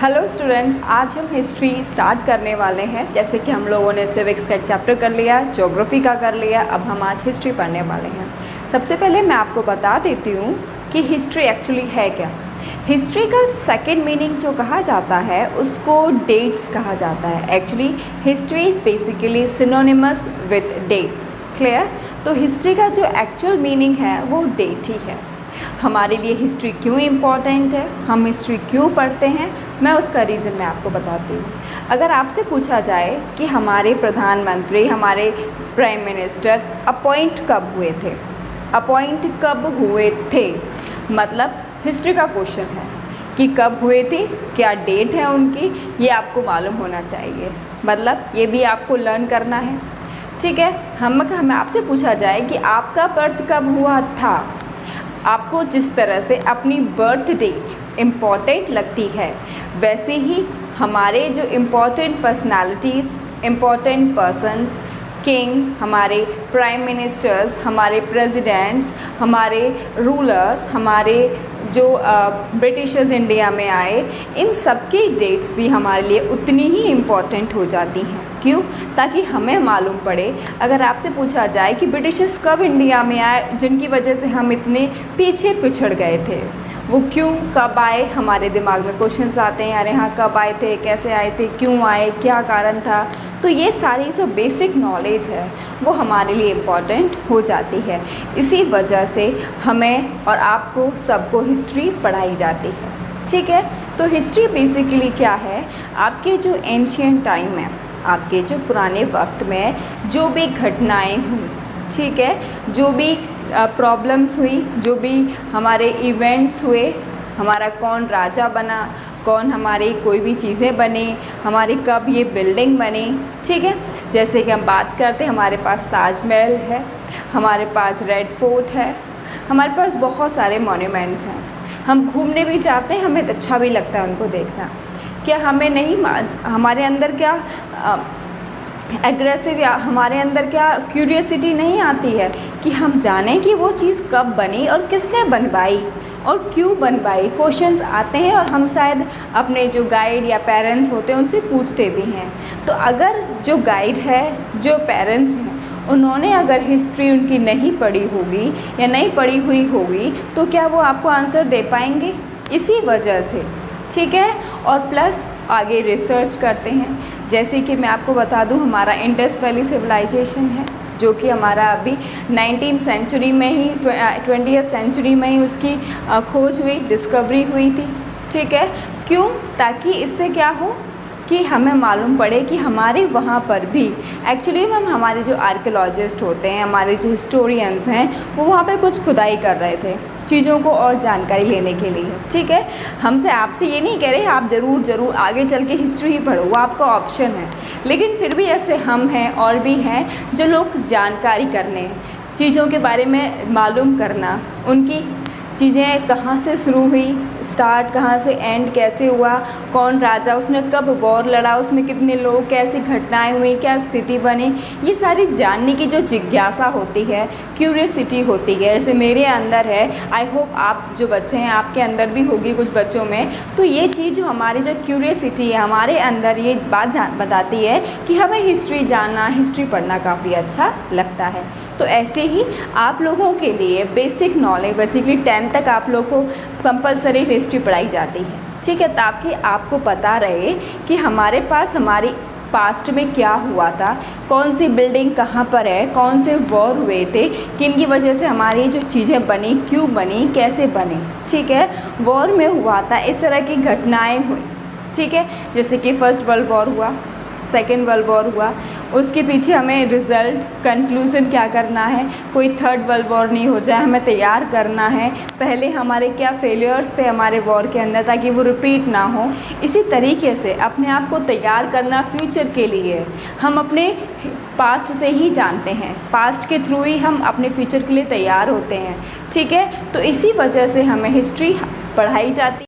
Hello students, आज हम history start करने वाले हैं। जैसे कि हम लोगों ने सिविक्स का एक चैप्टर कर लिया, ज्योग्राफी का कर लिया, अब हम आज हिस्ट्री पढ़ने वाले हैं। सबसे पहले मैं आपको बता देती हूँ कि हिस्ट्री एक्चुअली है क्या। हिस्ट्री का सेकंड मीनिंग जो कहा जाता है उसको डेट्स कहा जाता है। Actually history is basically synonymous with dates. Clear? तो हिस्ट्री का जो एक्चुअल मीनिंग है वो डेट ही है। हमारे लिए हिस्ट्री क्यों इम्पॉर्टेंट है, हम हिस्ट्री क्यों पढ़ते हैं, मैं उसका रीज़न मैं आपको बताती हूँ। अगर आपसे पूछा जाए कि हमारे प्रधानमंत्री, हमारे प्राइम मिनिस्टर अपॉइंट कब हुए थे, मतलब हिस्ट्री का क्वेश्चन है कि कब हुए थे, क्या डेट है उनकी, ये आपको मालूम होना चाहिए। मतलब ये भी आपको लर्न करना है। ठीक है, हमें आपसे पूछा जाए कि आपका बर्थ कब हुआ था, आपको जिस तरह से अपनी बर्थ डेट इम्पॉर्टेंट लगती है, वैसे ही हमारे जो important personalities, important persons, king, हमारे प्राइम मिनिस्टर्स, हमारे प्रेसिडेंट्स, हमारे रूलर्स, हमारे जो ब्रिटिशर्स इंडिया में आए, इन सब की डेट्स भी हमारे लिए उतनी ही इम्पॉर्टेंट हो जाती हैं। क्यों? ताकि हमें मालूम पड़े। अगर आपसे पूछा जाए कि ब्रिटिशर्स कब इंडिया में आए, जिनकी वजह से हम इतने पीछे पिछड़ गए थे, वो क्यों, कब आए, हमारे दिमाग में क्वेश्चंस आते हैं, अरे हाँ कब आए थे, कैसे आए थे, क्यों आए, क्या कारण था। तो ये सारी जो बेसिक नॉलेज है वो हमारे लिए इम्पॉर्टेंट हो जाती है। इसी वजह से हमें और आपको सबको हिस्ट्री पढ़ाई जाती है। ठीक है, तो हिस्ट्री बेसिकली क्या है, आपके जो एंशिएंट टाइम है, आपके जो पुराने वक्त में जो भी घटनाएं हुई, ठीक है, जो भी प्रॉब्लम्स हुई, जो भी हमारे इवेंट्स हुए, हमारा कौन राजा बना, कौन हमारी कोई भी चीज़ें बनी, हमारी कब ये बिल्डिंग बनी। ठीक है, जैसे कि हम बात करते हैं, हमारे पास ताजमहल है, हमारे पास रेड फोर्ट है, हमारे पास बहुत सारे मॉन्यूमेंट्स हैं। हम घूमने भी जाते हैं, हमें अच्छा भी लगता है उनको देखना। क्या हमें नहीं, हमारे अंदर क्या एग्रेसिव या हमारे अंदर क्या क्यूरियसिटी नहीं आती है कि हम जानें कि वो चीज़ कब बनी और किसने बनवाई और क्यों बनवाई। क्वेश्चंस आते हैं और हम शायद अपने जो गाइड या पेरेंट्स होते हैं उनसे पूछते भी हैं। तो अगर जो गाइड है, जो पेरेंट्स हैं, उन्होंने अगर हिस्ट्री उनकी नहीं पढ़ी होगी या नहीं पढ़ी हुई होगी तो क्या वो आपको आंसर दे पाएंगे? इसी वजह से, ठीक है, और प्लस आगे रिसर्च करते हैं। जैसे कि मैं आपको बता दूं, हमारा इंडस वैली सिविलाइजेशन है जो कि हमारा अभी 19th सेंचुरी में ही, 20th सेंचुरी में ही उसकी खोज हुई, डिस्कवरी हुई थी। ठीक है, क्यों? ताकि इससे क्या हो कि हमें मालूम पड़े कि हमारे वहाँ पर भी एक्चुअली हम, हमारे जो आर्कियोलॉजिस्ट होते हैं, हमारे जो हिस्टोरियंस हैं, वो वहाँ पे कुछ खुदाई कर रहे थे चीज़ों को और जानकारी लेने के लिए। ठीक है, हमसे आपसे ये नहीं कह रहे आप ज़रूर आगे चल के हिस्ट्री ही पढ़ो, वो आपका ऑप्शन है, लेकिन फिर भी ऐसे हम हैं और भी हैं जो लोग जानकारी करने, चीज़ों के बारे में मालूम करना, उनकी चीज़ें कहाँ से शुरू हुई, स्टार्ट कहाँ से, एंड कैसे हुआ, कौन राजा, उसने कब वॉर लड़ा, उसमें कितने लोग, कैसी घटनाएं हुई, क्या स्थिति बनी, ये सारी जानने की जो जिज्ञासा होती है, क्यूरियसिटी होती है, जैसे मेरे अंदर है, आई होप आप जो बच्चे हैं आपके अंदर भी होगी कुछ बच्चों में। तो ये चीज़ जो हमारी जो क्यूरियसिटी है हमारे अंदर, ये बात बताती है कि हमें हिस्ट्री जानना, हिस्ट्री पढ़ना काफ़ी अच्छा लगता है। तो ऐसे ही आप लोगों के लिए बेसिक नॉलेज, बेसिकली 10th तक आप लोग को कंपलसरी हिस्ट्री पढ़ाई जाती है। ठीक है, ताकि आपको पता रहे कि हमारे पास हमारी पास्ट में क्या हुआ था, कौन सी बिल्डिंग कहाँ पर है, कौन से वॉर हुए थे, किन की वजह से हमारी जो चीज़ें बनी, क्यों बनी, कैसे बनी। ठीक है, वॉर में हुआ था, इस तरह की घटनाएं हुई। ठीक है, जैसे कि फर्स्ट वर्ल्ड वॉर हुआ, सेकेंड वर्ल्ड वॉर हुआ, उसके पीछे हमें रिज़ल्ट, कंक्लूजन क्या करना है, कोई थर्ड वर्ल्ड वॉर नहीं हो जाए, हमें तैयार करना है। पहले हमारे क्या फेलियर्स थे हमारे वॉर के अंदर, ताकि वो रिपीट ना हो। इसी तरीके से अपने आप को तैयार करना फ्यूचर के लिए, हम अपने पास्ट से ही जानते हैं, पास्ट के थ्रू ही हम अपने फ्यूचर के लिए तैयार होते हैं। ठीक है, तो इसी वजह से हमें हिस्ट्री पढ़ाई जाती है।